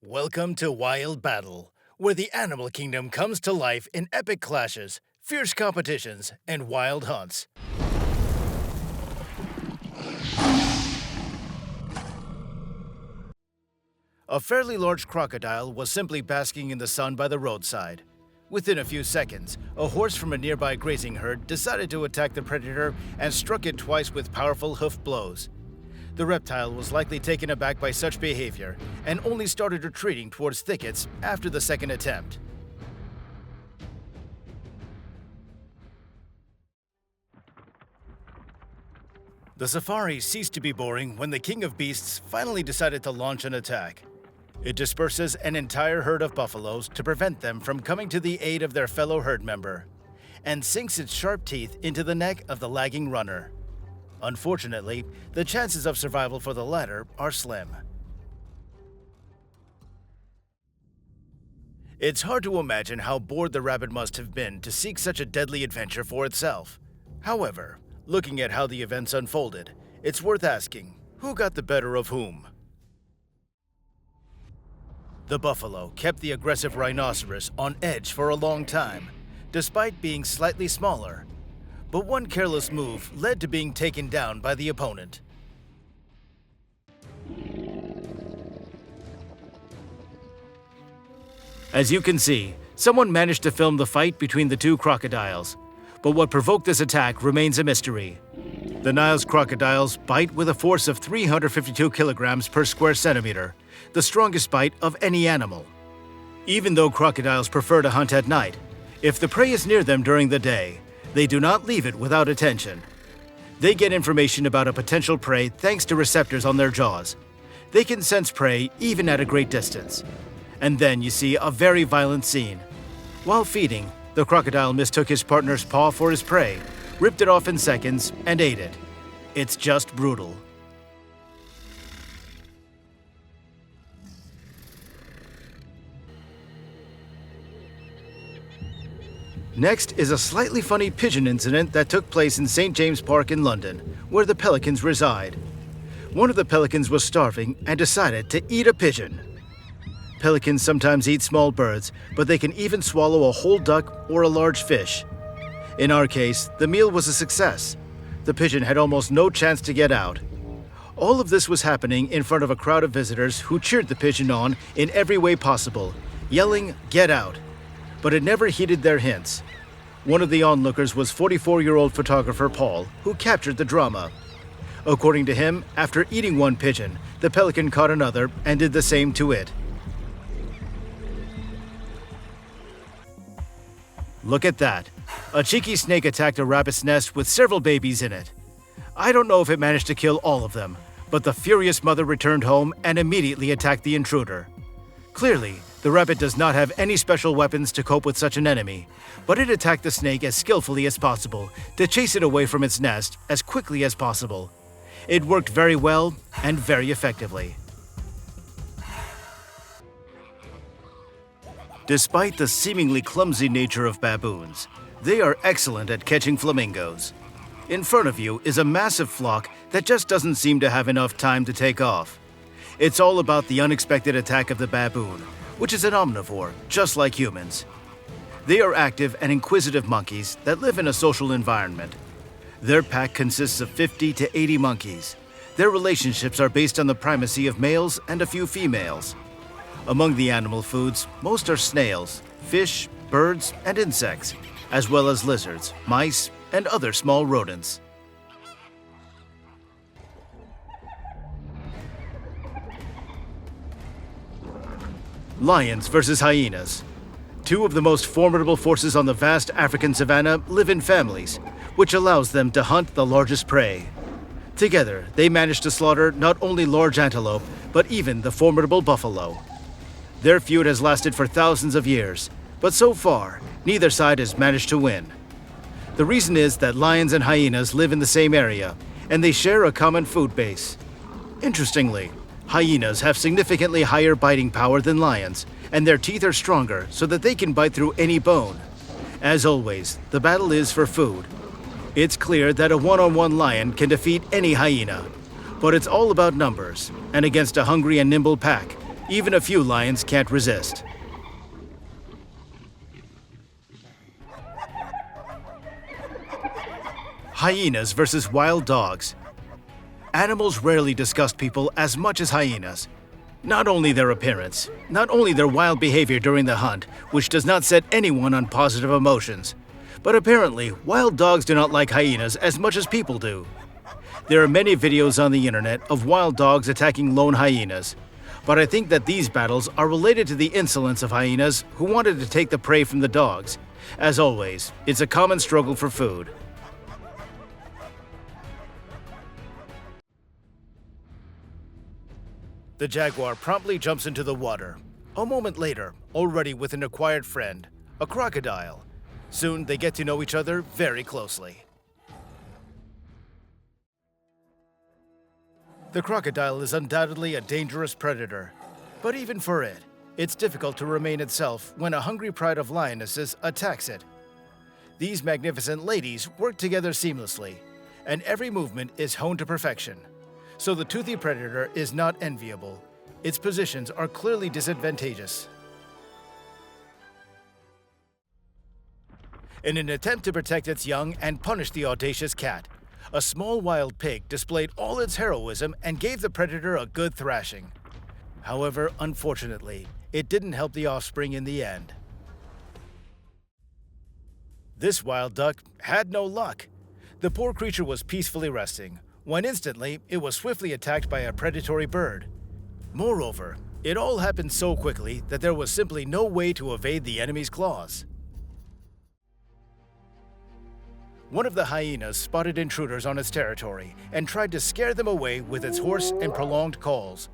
Welcome to Wild Battle, where the animal kingdom comes to life in epic clashes, fierce competitions, and wild hunts. A fairly large crocodile was simply basking in the sun by the roadside. Within a few seconds, a horse from a nearby grazing herd decided to attack the predator and struck it twice with powerful hoof blows. The reptile was likely taken aback by such behavior and only started retreating towards thickets after the second attempt. The safari ceased to be boring when the king of beasts finally decided to launch an attack. It disperses an entire herd of buffaloes to prevent them from coming to the aid of their fellow herd member, and sinks its sharp teeth into the neck of the lagging runner. Unfortunately, the chances of survival for the latter are slim. It's hard to imagine how bored the rabbit must have been to seek such a deadly adventure for itself. However, looking at how the events unfolded, it's worth asking, who got the better of whom? The buffalo kept the aggressive rhinoceros on edge for a long time, despite being slightly smaller. But one careless move led to being taken down by the opponent. As you can see, someone managed to film the fight between the two crocodiles, but what provoked this attack remains a mystery. The Nile's crocodiles bite with a force of 352 kilograms per square centimeter, the strongest bite of any animal. Even though crocodiles prefer to hunt at night, if the prey is near them during the day, they do not leave it without attention. They get information about a potential prey thanks to receptors on their jaws. They can sense prey even at a great distance. And then you see a very violent scene. While feeding, the crocodile mistook his partner's paw for his prey, ripped it off in seconds, and ate it. It's just brutal. Next is a slightly funny pigeon incident that took place in St. James Park in London, where the pelicans reside. One of the pelicans was starving and decided to eat a pigeon. Pelicans sometimes eat small birds, but they can even swallow a whole duck or a large fish. In our case, the meal was a success. The pigeon had almost no chance to get out. All of this was happening in front of a crowd of visitors who cheered the pigeon on in every way possible, yelling, "Get out!" But it never heeded their hints. One of the onlookers was 44-year-old photographer Paul, who captured the drama. According to him, after eating one pigeon, the pelican caught another and did the same to it. Look at that. A cheeky snake attacked a rabbit's nest with several babies in it. I don't know if it managed to kill all of them, but the furious mother returned home and immediately attacked the intruder. Clearly, the rabbit does not have any special weapons to cope with such an enemy, but it attacked the snake as skillfully as possible to chase it away from its nest as quickly as possible. It worked very well and very effectively. Despite the seemingly clumsy nature of baboons, they are excellent at catching flamingos. In front of you is a massive flock that just doesn't seem to have enough time to take off. It's all about the unexpected attack of the baboon, which is an omnivore, just like humans. They are active and inquisitive monkeys that live in a social environment. Their pack consists of 50 to 80 monkeys. Their relationships are based on the primacy of males and a few females. Among the animal foods, most are snails, fish, birds, and insects, as well as lizards, mice, and other small rodents. Lions versus hyenas. Two of the most formidable forces on the vast African savanna live in families, which allows them to hunt the largest prey. Together, they manage to slaughter not only large antelope, but even the formidable buffalo. Their feud has lasted for thousands of years, but so far, neither side has managed to win. The reason is that lions and hyenas live in the same area, and they share a common food base. Interestingly, hyenas have significantly higher biting power than lions, and their teeth are stronger so that they can bite through any bone. As always, the battle is for food. It's clear that a one-on-one lion can defeat any hyena, but it's all about numbers, and against a hungry and nimble pack, Even a few lions can't resist. Hyenas versus wild dogs. Animals rarely disgust people as much as hyenas. Not only their appearance, not only their wild behavior during the hunt, which does not set anyone on positive emotions, but apparently wild dogs do not like hyenas as much as people do. There are many videos on the internet of wild dogs attacking lone hyenas, but I think that these battles are related to the insolence of hyenas who wanted to take the prey from the dogs. As always, it's a common struggle for food. The jaguar promptly jumps into the water. A moment later, already with an acquired friend, a crocodile. Soon they get to know each other very closely. The crocodile is undoubtedly a dangerous predator, but even for it, it's difficult to remain itself when a hungry pride of lionesses attacks it. These magnificent ladies work together seamlessly, and every movement is honed to perfection. So the toothy predator is not enviable. Its positions are clearly disadvantageous. In an attempt to protect its young and punish the audacious cat, a small wild pig displayed all its heroism and gave the predator a good thrashing. However, unfortunately, it didn't help the offspring in the end. This wild duck had no luck. The poor creature was peacefully resting, when instantly it was swiftly attacked by a predatory bird. Moreover, it all happened so quickly that there was simply no way to evade the enemy's claws. One of the hyenas spotted intruders on its territory and tried to scare them away with its hoarse and prolonged calls.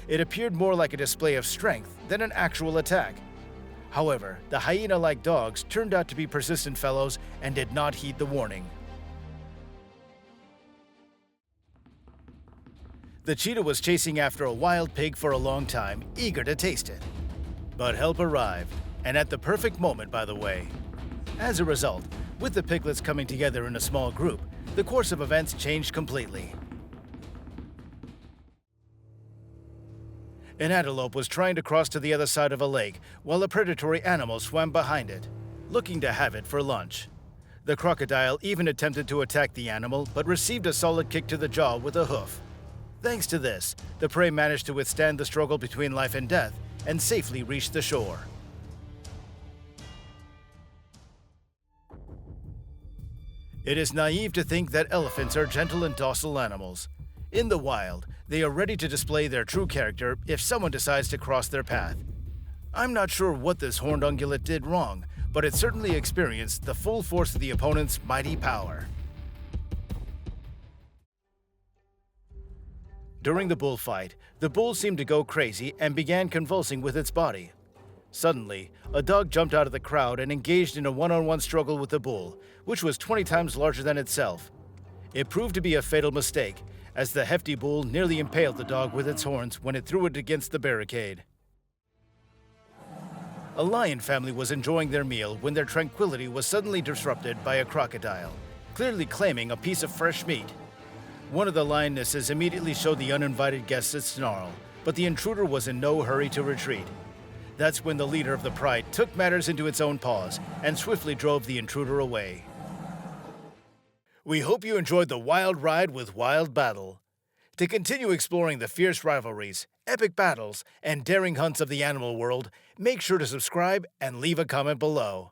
It appeared more like a display of strength than an actual attack. However, the hyena-like dogs turned out to be persistent fellows and did not heed the warning. The cheetah was chasing after a wild pig for a long time, eager to taste it. But help arrived, and at the perfect moment, by the way. As a result, with the piglets coming together in a small group, the course of events changed completely. An antelope was trying to cross to the other side of a lake, while a predatory animal swam behind it, looking to have it for lunch. The crocodile even attempted to attack the animal, but received a solid kick to the jaw with a hoof. Thanks to this, the prey managed to withstand the struggle between life and death and safely reached the shore. It is naive to think that elephants are gentle and docile animals. In the wild, they are ready to display their true character if someone decides to cross their path. I'm not sure what this horned ungulate did wrong, but it certainly experienced the full force of the opponent's mighty power. During the bullfight, the bull seemed to go crazy and began convulsing with its body. Suddenly, a dog jumped out of the crowd and engaged in a one-on-one struggle with the bull, which was 20 times larger than itself. It proved to be a fatal mistake, as the hefty bull nearly impaled the dog with its horns when it threw it against the barricade. A lion family was enjoying their meal when their tranquility was suddenly disrupted by a crocodile, clearly claiming a piece of fresh meat. One of the lionesses immediately showed the uninvited guests its snarl, but the intruder was in no hurry to retreat. That's when the leader of the pride took matters into its own paws and swiftly drove the intruder away. We hope you enjoyed the wild ride with Wild Battle. To continue exploring the fierce rivalries, epic battles, and daring hunts of the animal world, make sure to subscribe and leave a comment below.